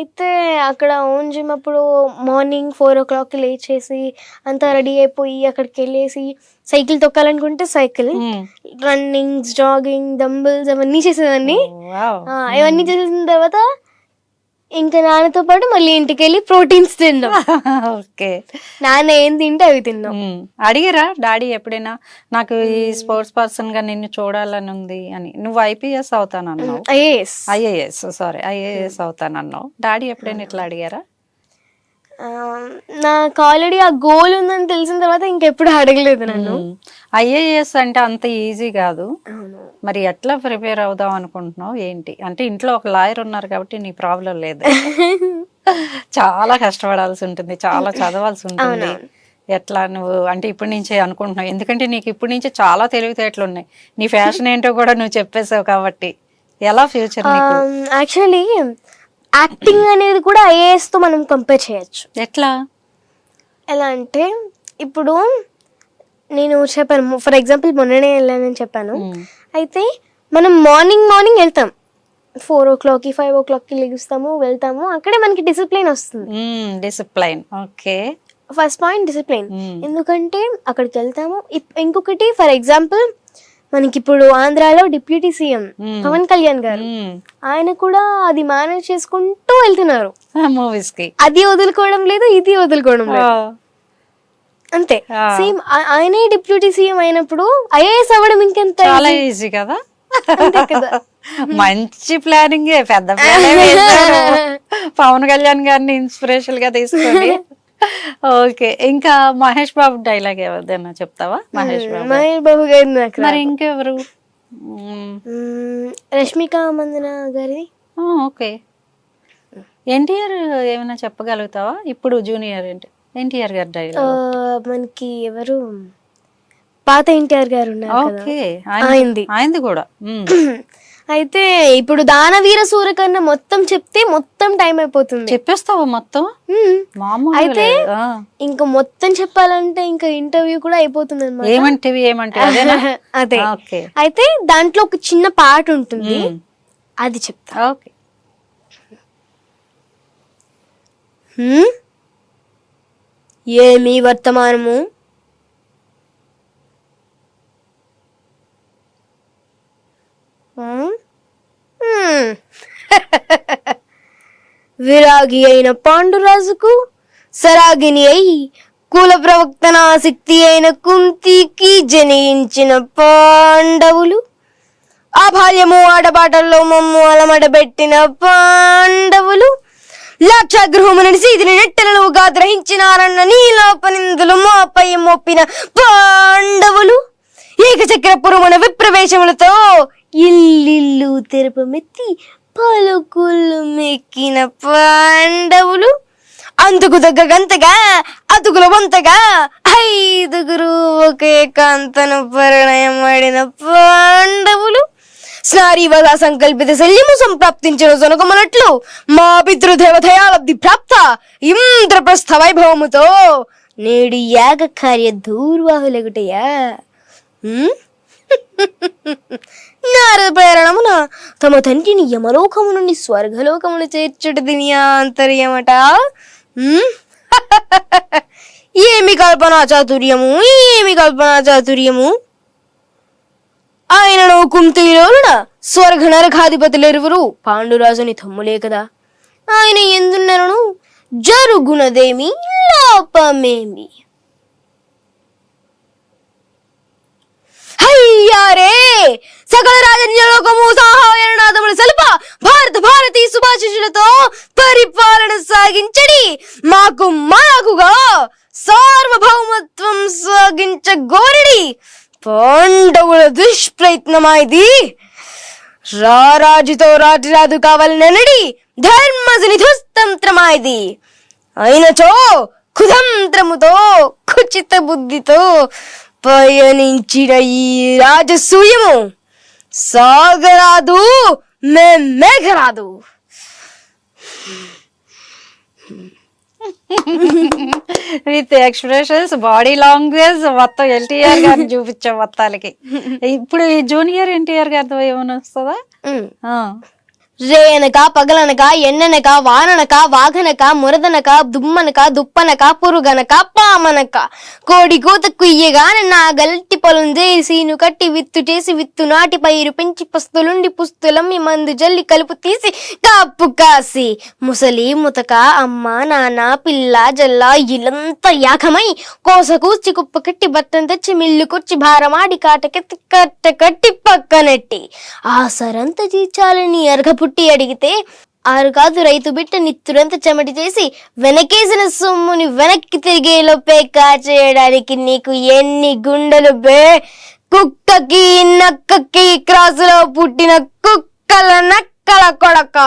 అయితే అక్కడ own gym అప్పుడు మార్నింగ్ 4 o'clock లేచేసి అంతా రెడీ అయిపోయి అక్కడికి వెళ్ళేసి సైకిల్ తొక్కాలనుకుంటే సైకిల్, రన్నింగ్, జాగింగ్, డంబుల్స్ అవన్నీ చేసేదాన్ని. ఇవన్నీ చేసిన తర్వాత ఇంకా నాన్నతో పాటు మళ్ళీ ఇంటికి వెళ్ళి ప్రోటీన్స్ తిన్నాం. ఓకే, నాన్న ఏం తింటే అవి తిన్నాం. అడిగారా డాడీ ఎప్పుడైనా నాకు ఈ స్పోర్ట్స్ పర్సన్ గా నిన్ను చూడాలని ఉంది అని? నువ్వు ఐపీఎస్ అవుతానన్నావు, ఐఏఎస్ అవుతానన్నావు. డాడీ ఎప్పుడైనా ఇట్లా అడిగారా? నాకు ఆల్రెడీ ఆ గోల్ ఉందని తెలిసిన తర్వాత ఇంకెప్పుడు అడగలేదు నన్ను. ఐఏఎస్ అంటే అంత ఈజీ కాదు, మరి ఎట్లా ప్రిపేర్ అవుదాం అనుకుంటున్నావు ఏంటి? అంటే ఇంట్లో ఒక లాయర్ ఉన్నారు కాబట్టి నీ ప్రాబ్లం లేదు. చాలా కష్టపడాల్సి ఉంటుంది, చాలా చదవాల్సి ఉంటుంది. ఎట్లా నువ్వు అంటే ఇప్పటి నుంచే అనుకుంటున్నావు, ఎందుకంటే నీకు ఇప్పటి నుంచి చాలా తెలివితేటలు ఉన్నాయి. నీ ఫ్యాషన్ ఏంటో కూడా నువ్వు చెప్పేసావు కాబట్టి ఎలా ఫ్యూచర్? యాక్చువల్లీ యాక్టింగ్ అనేది కూడా ఐఏఎస్ తో మనం కంపేర్ చేయొచ్చు. ఎలా అంటే ఇప్పుడు నేను చెప్పాను, ఫర్ ఎగ్జాంపుల్ మొన్ననే వెళ్ళానని చెప్పాను. అయితే మనం మార్నింగ్ వెళ్తాం, 4 o'clock 5 o'clock లెగుస్తాము, వెళ్తాము. అక్కడే మనకి డిసిప్లిన్ వస్తుంది. Discipline, okay. First point discipline. ఎందుకంటే అక్కడికి వెళ్తాము. ఇంకొకటి ఫర్ ఎగ్జాంపుల్ మనకి ఇప్పుడు ఆంధ్రాలో డిప్యూటీ సీఎం పవన్ కళ్యాణ్ గారు, ఆయన కూడా అది మేనేజ్ చేసుకుంటూ వెళ్తున్నారు మూవీస్ కి. అది వదులుకోవడం లేదు, ఇది వదులుకోవడం లేదు, అంతే. సేమ్ ఆయనే డిప్యూటీ సీఎం అయినప్పుడు ఐఏఎస్ అవ్వడం ఇంకెంత చాలా ఈజీ కదా. మంచి ప్లానింగ్, పెద్ద ప్లానింగ్ పవన్ కళ్యాణ్ గారిని ఇన్స్పిరేషన్ గా తీసుకొని. ఓకే, ఇంకా మహేష్ బాబు డైలాగ్ ఏదైనా చెప్తావా? మహేష్ బాబు గారి. మరి ఇంకెవరు? రష్మిక మందన గారి. ఓకే, ఎన్టీఆర్ ఏమైనా చెప్పగలుగుతావా? ఇప్పుడు జూనియర్ ఎన్టీఆర్ గారి డైలాగ్ మనకి ఎవరు, పాత ఎన్టీఆర్ గారు ఉన్నారు, ఆయనది కూడా. అయితే ఇప్పుడు దానవీర సూరకర్ణ మొత్తం చెప్తే మొత్తం టైం అయిపోతుంది. చెప్పేస్తావా మొత్తం? అయితే ఇంకా మొత్తం చెప్పాలంటే ఇంకా ఇంటర్వ్యూ కూడా అయిపోతుంది అన్నమాట. అదే. అయితే దాంట్లో ఒక చిన్న పార్ట్ ఉంటుంది, అది చెప్తా. ఓకే. ఏమి వర్తమానము, విరాగి అయిన పాండురాజుకు సరాగిని అయి కుల ప్రవక్తన ఆసక్తి అయిన కుంతికి జనించిన పాండవులు, ఆ బాల్యము ఆడబాటల్లో మమ్ము అలమడబెట్టిన పాండవులు, లాక్షాగృహము నడిసి ఇది నెట్టెలను గ్రహించినారన్న నీలోపనిందులు మాపై మోపిన పాండవులు, ఏకచక్రపురమున విప్రవేశములతో ఇల్లిల్లు తెరపమెత్తి పలుకులు మెక్కిన పాండవులు, అందుకు దగ్గగంతగా అతుకుల వంతగా 5గురు ఒకే కాంతను పరిణయమాడిన పాండవులు, స్నారీవద సంకల్పిత శల్యము సంప్రాప్తించిన జనకమనట్లు మా పితృదేవతయాలబ్ధి ప్రాప్త ఇంద్రప్రస్థ వైభవముతో నేడు యాగ కార్య దూర్వాహులగుటయా. నారద ప్రేరణమున తమ తండ్రిని యమలోకము నుండి స్వర్గలోకమును చేర్చుట దినియాంతర్యమట. ఏమి కల్పనా చాతుర్యము, ఏమి కల్పనా చాతుర్యము. ఆయనను కుంతిలోన స్వర్గ నరకాధిపతులెరువురు పాండురాజుని తమ్ములే కదా. ఆయన ఎందున్నను జరుగునదేమి లోపమేమి. అయ్యారే సకల రాజన్యలోకము సహాయనాథములు సల్ప భారతీ సుభాషిషులతో పరిపాలన సాగించడి మాకుగా సార్వభౌమత్వం సాగించగోరడి పాండవుల దుష్ప్రయత్నమైది. రారాజుతో రాజు కావాలనడి ధర్మజుని దుస్తంత్రమైది. అయినచో కుతంత్రముతో కుచిత బుద్ధితో పయనించిన ఈ రాజసూయము సాగరాదు, మేఘరాదు. విత్ ఎక్స్ప్రెషన్స్, బాడీ లాంగ్వేజ్ మొత్తం ఎన్టీఆర్ గారిని చూపించాం మొత్తానికి. ఇప్పుడు ఈ జూనియర్ ఎన్టీఆర్ గారితో ఏమైనా వస్తుందా? రేయనక పగలనక ఎండనక వాననక వాగనక మురదనక దుమ్మనక దుప్పనక పురుగనక పామనక కోడి కూత కుయ్యగా నా గల్టి పొలం చేసి కట్టి విత్తు చేసి విత్తు నాటి పైరు పెంచి పస్తులుండి పుస్తులం ఈ మందు జల్లి కలుపు తీసి కాపు కాసి ముసలి ముతక అమ్మ నాన్న పిల్ల జల్ల ఇల్లంతా యాకమై కోస కూర్చి కుప్ప కట్టి బట్టం తెచ్చి మిల్లు కూర్చి భారమాడి కాటకెత్తి కట్ట కట్టి పక్కనెట్టి ఆ సరంత జీచాలని అరగ పుట్టి అడిగితే ఆరు కాదు రైతు బిడ్డ నిత్తురంత చెమటి చేసి వెనకేసిన సొమ్ముని వెనక్కి తిరిగేలోపే కాచేయడానికి నీకు ఎన్ని గుండెలు బే కుక్కకి నక్కకి క్రాసులో పుట్టిన కుక్కల నక్కల కొడక